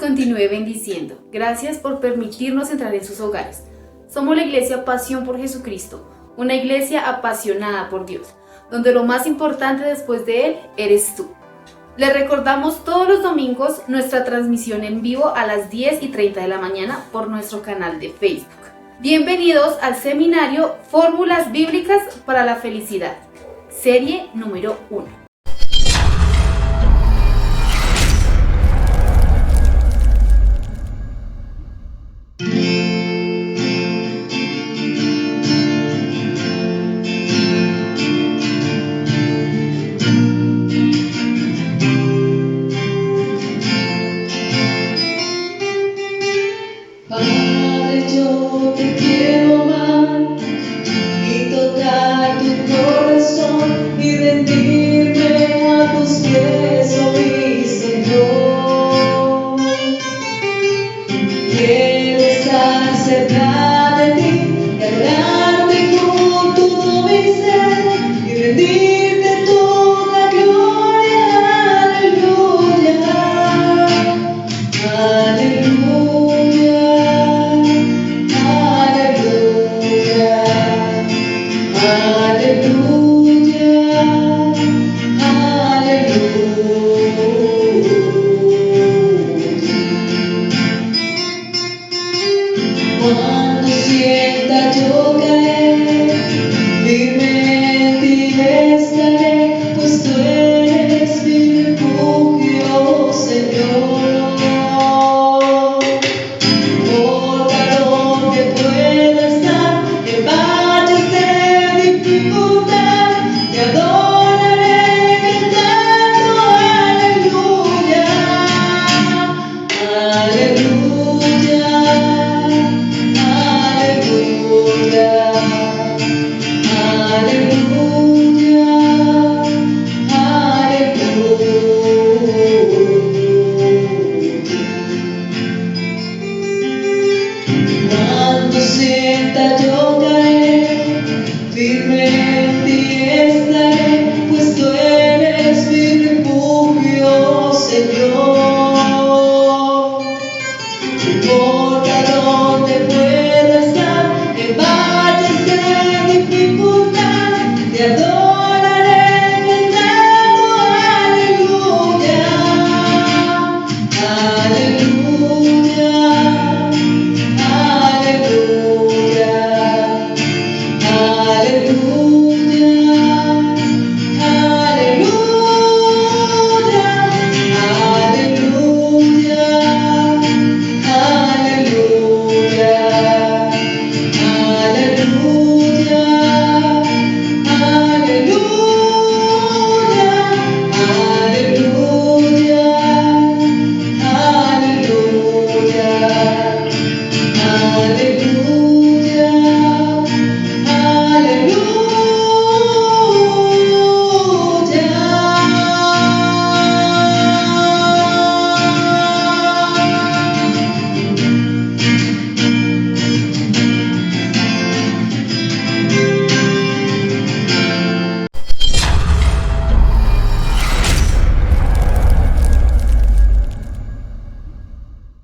continúe bendiciendo. Gracias por permitirnos entrar en sus hogares. Somos la Iglesia Pasión por Jesucristo, una iglesia apasionada por Dios, donde lo más importante después de Él eres tú. Les recordamos todos los domingos nuestra transmisión en vivo a las 10:30 de la mañana por nuestro canal de Facebook. Bienvenidos al seminario Fórmulas Bíblicas para la Felicidad, serie número 1.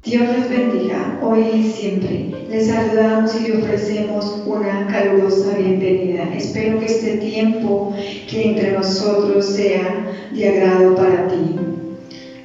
Dios les bendiga, hoy y siempre. Les saludamos y le ofrecemos una calurosa bienvenida. Espero que este tiempo que entre nosotros sea de agrado para ti.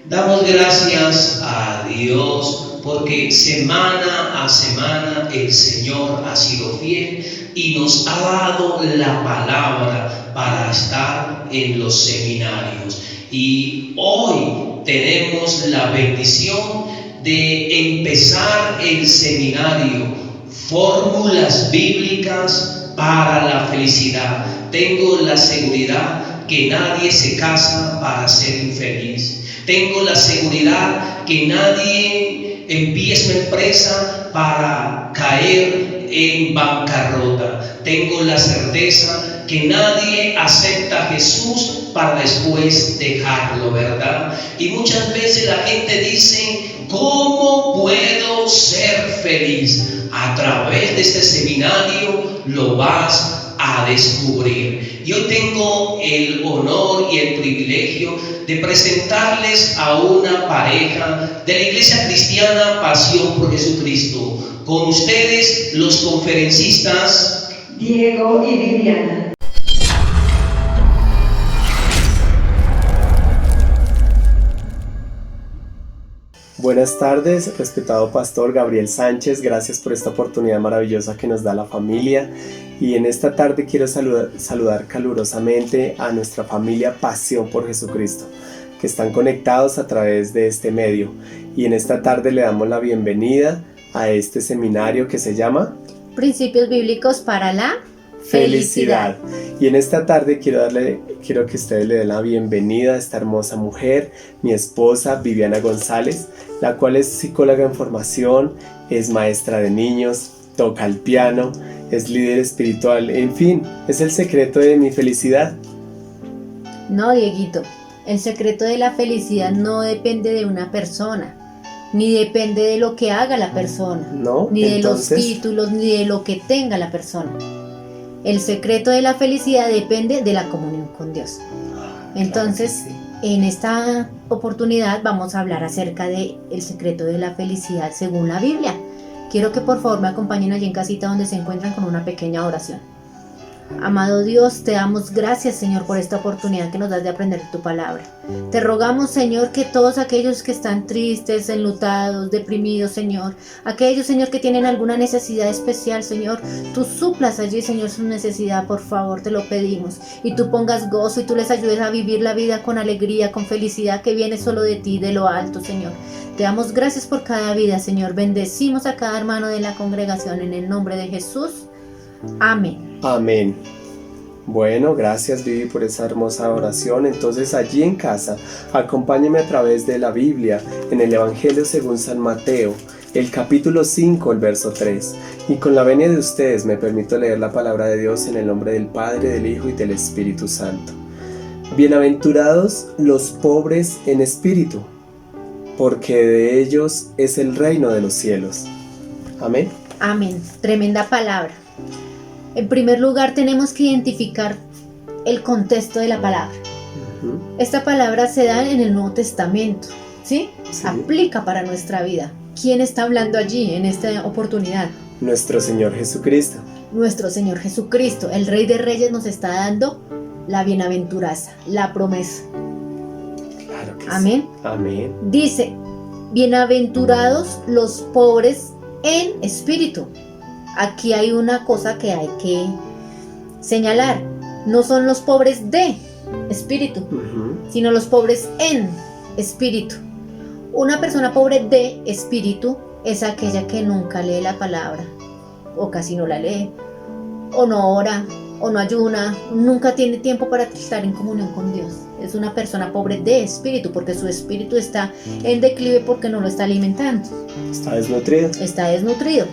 Damos gracias a Dios porque semana a semana el Señor ha sido fiel y nos ha dado la palabra para estar en los seminarios. Y hoy tenemos la bendición de empezar el seminario Fórmulas Bíblicas para la Felicidad. Tengo la seguridad que nadie se casa para ser infeliz. Tengo la seguridad que nadie empieza una empresa para caer en bancarrota. Tengo la certeza que nadie acepta a Jesús para después dejarlo, ¿verdad? Y muchas veces la gente dice: ¿cómo puedo ser feliz? A través de este seminario lo vas a a descubrir. Yo tengo el honor y el privilegio de presentarles a una pareja de la Iglesia Cristiana Pasión por Jesucristo. Con ustedes, los conferencistas Diego y Viviana. Buenas tardes, respetado pastor Gabriel Sánchez, gracias por esta oportunidad maravillosa que nos da la familia. Y en esta tarde quiero saludar calurosamente a nuestra familia Pasión por Jesucristo, que están conectados a través de este medio. Y en esta tarde le damos la bienvenida a este seminario que se llama Principios Bíblicos para la Felicidad. Y en esta tarde quiero que ustedes le den la bienvenida a esta hermosa mujer, mi esposa Viviana González, la cual es psicóloga en formación, es maestra de niños, toca el piano, es líder espiritual, en fin, es el secreto de mi felicidad. No, Dieguito, el secreto de la felicidad no depende de una persona, ni depende de lo que haga la persona, ¿No? ni de los títulos, ni de lo que tenga la persona. El secreto de la felicidad depende de la comunión con Dios. Entonces, claro que sí. En esta oportunidad vamos a hablar acerca del secreto de la felicidad según la Biblia. Quiero que por favor me acompañen allí en casita donde se encuentran con una pequeña oración. Amado Dios, te damos gracias, Señor, por esta oportunidad que nos das de aprender tu palabra. Te rogamos, Señor, que todos aquellos que están tristes, enlutados, deprimidos, Señor, aquellos, Señor, que tienen alguna necesidad especial, Señor, tú suplas allí, Señor, su necesidad, por favor, te lo pedimos. Y tú pongas gozo y tú les ayudes a vivir la vida con alegría, con felicidad que viene solo de ti, de lo alto, Señor. Te damos gracias por cada vida, Señor. Bendecimos a cada hermano de la congregación en el nombre de Jesús. Amén. Amén. Bueno, gracias Vivi por esa hermosa oración. Entonces allí en casa, acompáñeme a través de la Biblia en el Evangelio según San Mateo, el capítulo 5, el verso 3. Y con la venia de ustedes me permito leer la palabra de Dios en el nombre del Padre, del Hijo y del Espíritu Santo. Bienaventurados los pobres en espíritu, porque de ellos es el reino de los cielos. Amén. Amén. Tremenda palabra. En primer lugar, tenemos que identificar el contexto de la palabra. Esta palabra se da en el Nuevo Testamento, ¿sí? Sí. Aplica para nuestra vida. ¿Quién está hablando allí en esta oportunidad? Nuestro Señor Jesucristo. Nuestro Señor Jesucristo, el Rey de Reyes, nos está dando la bienaventuranza, la promesa. Claro que Amén. sí. Amén. Dice, bienaventurados los pobres en espíritu. Aquí hay una cosa que hay que señalar. No son los pobres de espíritu, sino los pobres en espíritu. Una persona pobre de espíritu es aquella que nunca lee la palabra, o casi no la lee, o no ora, o no ayuna, nunca tiene tiempo para estar en comunión con Dios. Es una persona pobre de espíritu, porque su espíritu está en declive porque no lo está alimentando. Está desnutrido. Está desnutrido.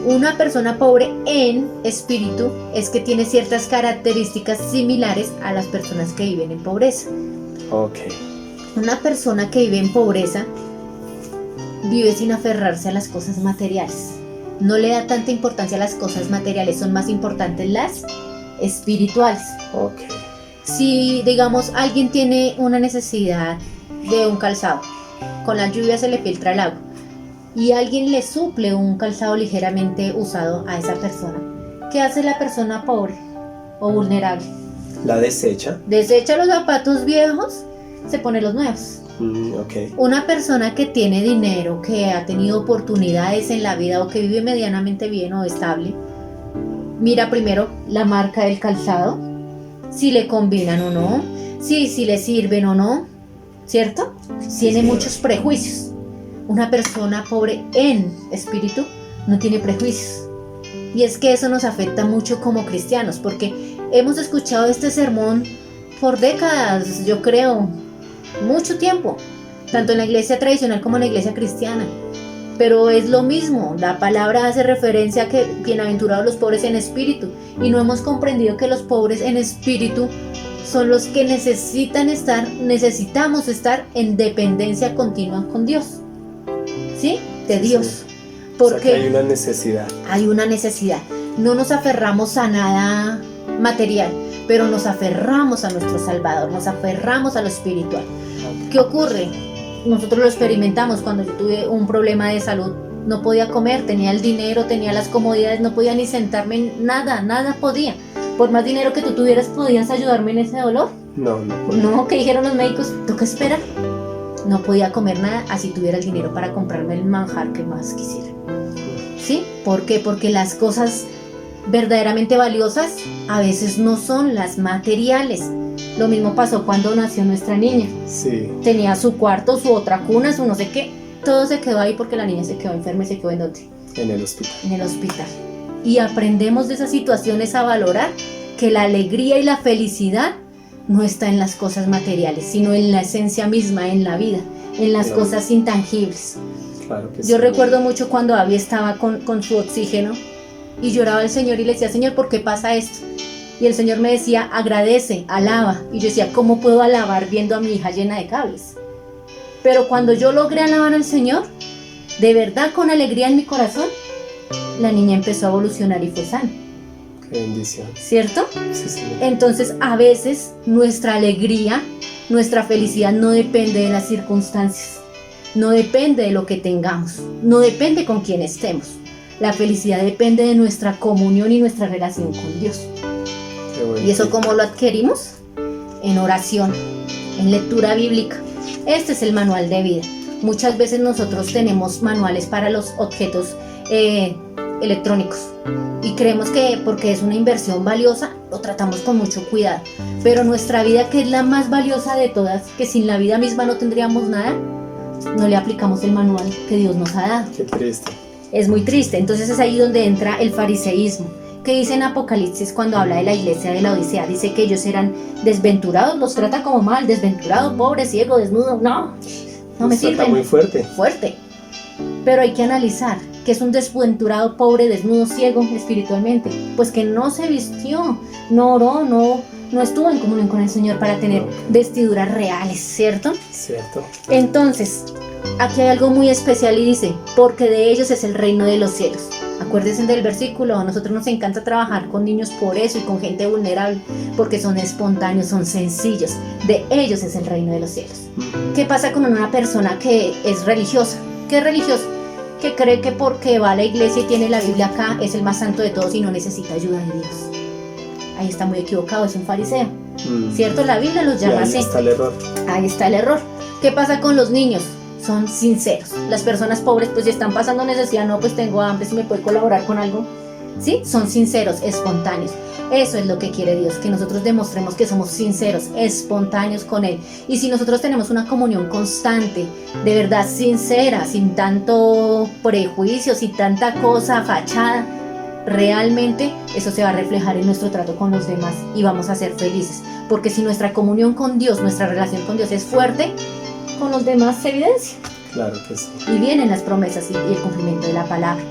Una persona pobre en espíritu es que tiene ciertas características similares a las personas que viven en pobreza. Ok. Una persona que vive en pobreza vive sin aferrarse a las cosas materiales. No le da tanta importancia a las cosas materiales, son más importantes las espirituales. Ok. Si, digamos, alguien tiene una necesidad de un calzado, con la lluvia se le filtra el agua, y alguien le suple un calzado ligeramente usado a esa persona, ¿qué hace la persona pobre o vulnerable? La desecha. Desecha los zapatos viejos, se pone los nuevos. Ok. Una persona que tiene dinero, que ha tenido oportunidades en la vida o que vive medianamente bien o estable, mira primero la marca del calzado, si le combinan o no, si le sirven o no, ¿cierto? Tiene muchos prejuicios. Una persona pobre en espíritu no tiene prejuicios. Y es que eso nos afecta mucho como cristianos, porque hemos escuchado este sermón por décadas, yo creo, mucho tiempo, tanto en la iglesia tradicional como en la iglesia cristiana. Pero es lo mismo, la palabra hace referencia a que bienaventurados los pobres en espíritu, y no hemos comprendido que los pobres en espíritu son los que necesitamos estar en dependencia continua con Dios, ¿sí? De Dios. Sí. Porque o sea, que hay una necesidad. hay una necesidad. No nos aferramos a nada material, pero nos aferramos a nuestro Salvador, nos aferramos a lo espiritual. ¿Qué ocurre? Nosotros lo experimentamos cuando yo tuve un problema de salud. No podía comer, tenía el dinero, tenía las comodidades, no podía ni sentarme, nada podía. Por más dinero que tú tuvieras, ¿podías ayudarme en ese dolor? No. No, ¿qué dijeron los médicos? Toca esperar. No podía comer nada, así tuviera el dinero para comprarme el manjar que más quisiera. ¿Sí? ¿Por qué? Porque las cosas verdaderamente valiosas a veces no son las materiales. Lo mismo pasó cuando nació nuestra niña. Sí. Tenía su cuarto, su otra cuna, su no sé qué. Todo se quedó ahí porque la niña se quedó enferma y se quedó ¿en dónde? En el hospital. En el hospital. Y aprendemos de esas situaciones a valorar que la alegría y la felicidad no está en las cosas materiales, sino en la esencia misma, en la vida, en las Claro. cosas intangibles. Claro que Yo sí. recuerdo mucho cuando Abby estaba con su oxígeno y lloraba al Señor y le decía, Señor, ¿por qué pasa esto? Y el Señor me decía, agradece, alaba. Y yo decía, ¿cómo puedo alabar viendo a mi hija llena de cables? Pero cuando yo logré alabar al Señor, de verdad con alegría en mi corazón, la niña empezó a evolucionar y fue sana, Qué bendición. ¿cierto? Sí, sí. Entonces a veces nuestra alegría, nuestra felicidad no depende de las circunstancias, no depende de lo que tengamos, no depende con quién estemos. La felicidad depende de nuestra comunión y nuestra relación con Dios. Qué bueno. ¿Y eso cómo lo adquirimos? En oración, en lectura bíblica. Este es el manual de vida. Muchas veces nosotros tenemos manuales para los objetos electrónicos y creemos que porque es una inversión valiosa lo tratamos con mucho cuidado, pero nuestra vida, que es la más valiosa de todas, que sin la vida misma no tendríamos nada, no le aplicamos el manual que Dios nos ha dado. Qué triste. Es muy triste. Entonces es ahí donde entra el fariseísmo, que dice en Apocalipsis cuando habla de la iglesia de la Odisea, dice que ellos eran desventurados, los trata como mal, desventurado, pobre, ciego, desnudo. No me Está sirven. muy fuerte. Fuerte. Pero hay que analizar que es un desventurado, pobre, desnudo, ciego espiritualmente, pues que no se vistió, no oró, no estuvo en comunión con el Señor para tener vestiduras reales, ¿cierto? Cierto. Entonces, aquí hay algo muy especial y dice, porque de ellos es el reino de los cielos. Acuérdense del versículo, a nosotros nos encanta trabajar con niños por eso y con gente vulnerable, porque son espontáneos, son sencillos. De ellos es el reino de los cielos. ¿Qué pasa con una persona que es religiosa? ¿Qué es religiosa? Que cree que porque va a la iglesia y tiene la Biblia acá es el más santo de todos y no necesita ayuda de Dios. Ahí está muy equivocado, es un fariseo. ¿Cierto? La Biblia los Y llama ahí así. está el error. Ahí está el error. ¿Qué pasa con los niños? Son sinceros. Las personas pobres pues ya están pasando necesidad, no, pues tengo hambre, si me puede colaborar con algo. ¿Sí? Son sinceros, espontáneos. Eso es lo que quiere Dios, que nosotros demostremos que somos sinceros, espontáneos con Él. Y si nosotros tenemos una comunión constante, de verdad sincera, sin tanto prejuicio, sin tanta cosa fachada, realmente eso se va a reflejar en nuestro trato con los demás y vamos a ser felices. Porque si nuestra comunión con Dios, nuestra relación con Dios es fuerte, con los demás se evidencia. Claro que sí. Y vienen las promesas y el cumplimiento de la palabra.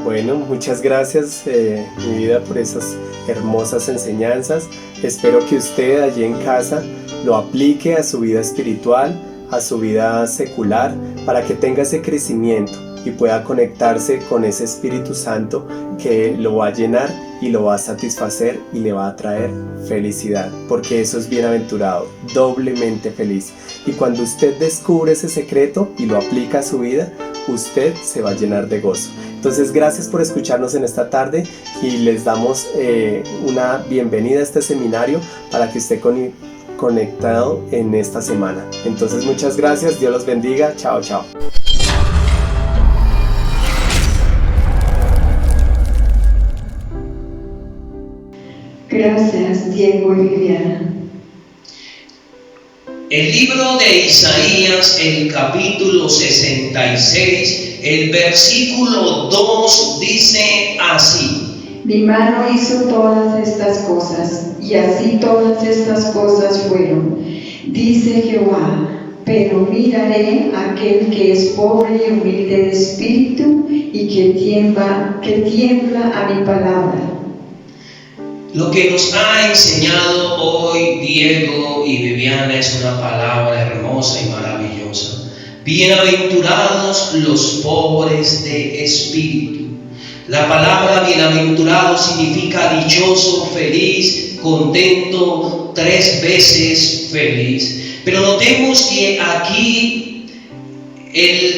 Bueno, muchas gracias, mi vida, por esas hermosas enseñanzas. Espero que usted allí en casa lo aplique a su vida espiritual, a su vida secular, para que tenga ese crecimiento y pueda conectarse con ese Espíritu Santo que lo va a llenar y lo va a satisfacer y le va a traer felicidad, porque eso es bienaventurado, doblemente feliz. Y cuando usted descubre ese secreto y lo aplica a su vida, usted se va a llenar de gozo. Entonces, gracias por escucharnos en esta tarde y les damos una bienvenida a este seminario para que esté conectado en esta semana. Entonces, muchas gracias, Dios los bendiga, chao, chao. Gracias, Diego y Viviana. El libro de Isaías, el capítulo 66, el versículo 2 dice así: Mi mano hizo todas estas cosas, y así todas estas cosas fueron, dice Jehová. Pero miraré a aquel que es pobre y humilde de espíritu y que tiembla a mi palabra. Lo que nos ha enseñado hoy Diego y Viviana es una palabra hermosa y maravillosa. Bienaventurados los pobres de espíritu. La palabra bienaventurado significa dichoso, feliz, contento, 3 veces feliz. Pero notemos que aquí el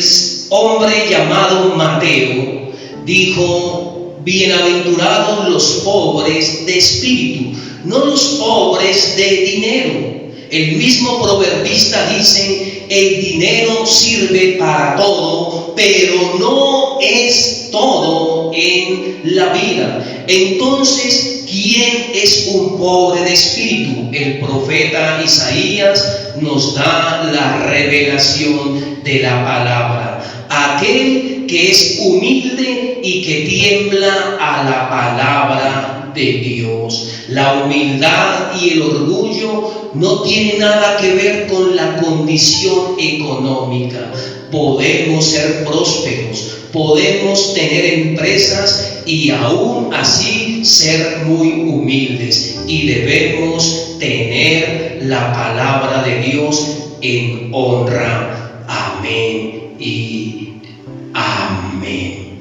hombre llamado Mateo dijo: bienaventurados los pobres de espíritu, no los pobres de dinero. El mismo proverbista dice: el dinero sirve para todo, pero no es todo en la vida. Entonces, ¿quién es un pobre de espíritu? El profeta Isaías nos da la revelación de la palabra. Aquel que es humilde y que tiembla a la palabra de Dios. La humildad y el orgullo no tiene nada que ver con la condición económica. Podemos ser prósperos, podemos tener empresas y aún así ser muy humildes, y debemos tener la palabra de Dios en honra. Amén y amén.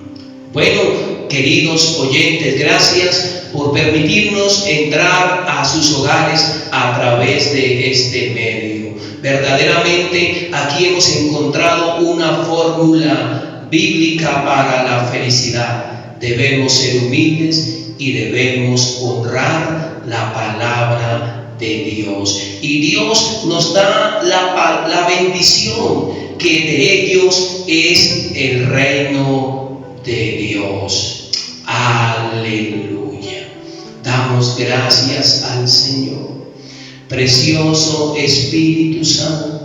Bueno, queridos oyentes, gracias por permitirnos entrar a sus hogares a través de este medio. Verdaderamente aquí hemos encontrado una fórmula bíblica para la felicidad. Debemos ser humildes y debemos honrar la palabra de Dios. Y Dios nos da la bendición, que de ellos es el reino de Dios. Aleluya. Damos gracias al Señor. Precioso Espíritu Santo,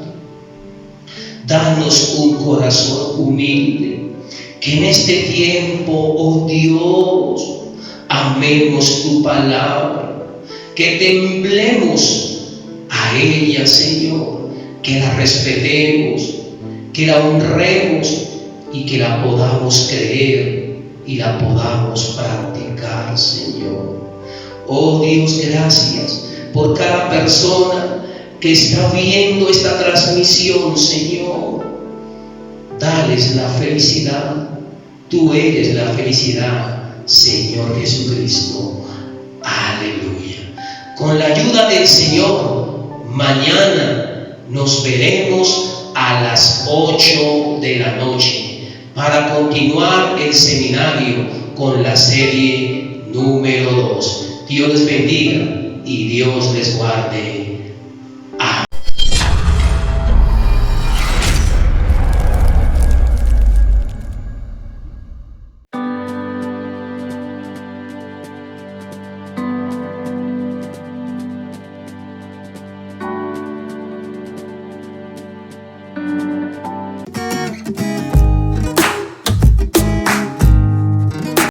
danos un corazón humilde, que en este tiempo, oh Dios, amemos tu palabra, que temblemos a ella, Señor, que la respetemos, que la honremos y que la podamos creer y la podamos practicar, Señor. Oh Dios, gracias por cada persona que está viendo esta transmisión, Señor. Dales la felicidad. Tú eres la felicidad, Señor Jesucristo. Aleluya. Con la ayuda del Señor, mañana nos veremos a las 8 de la noche para continuar el seminario con la serie número 2. Dios les bendiga y Dios les guarde.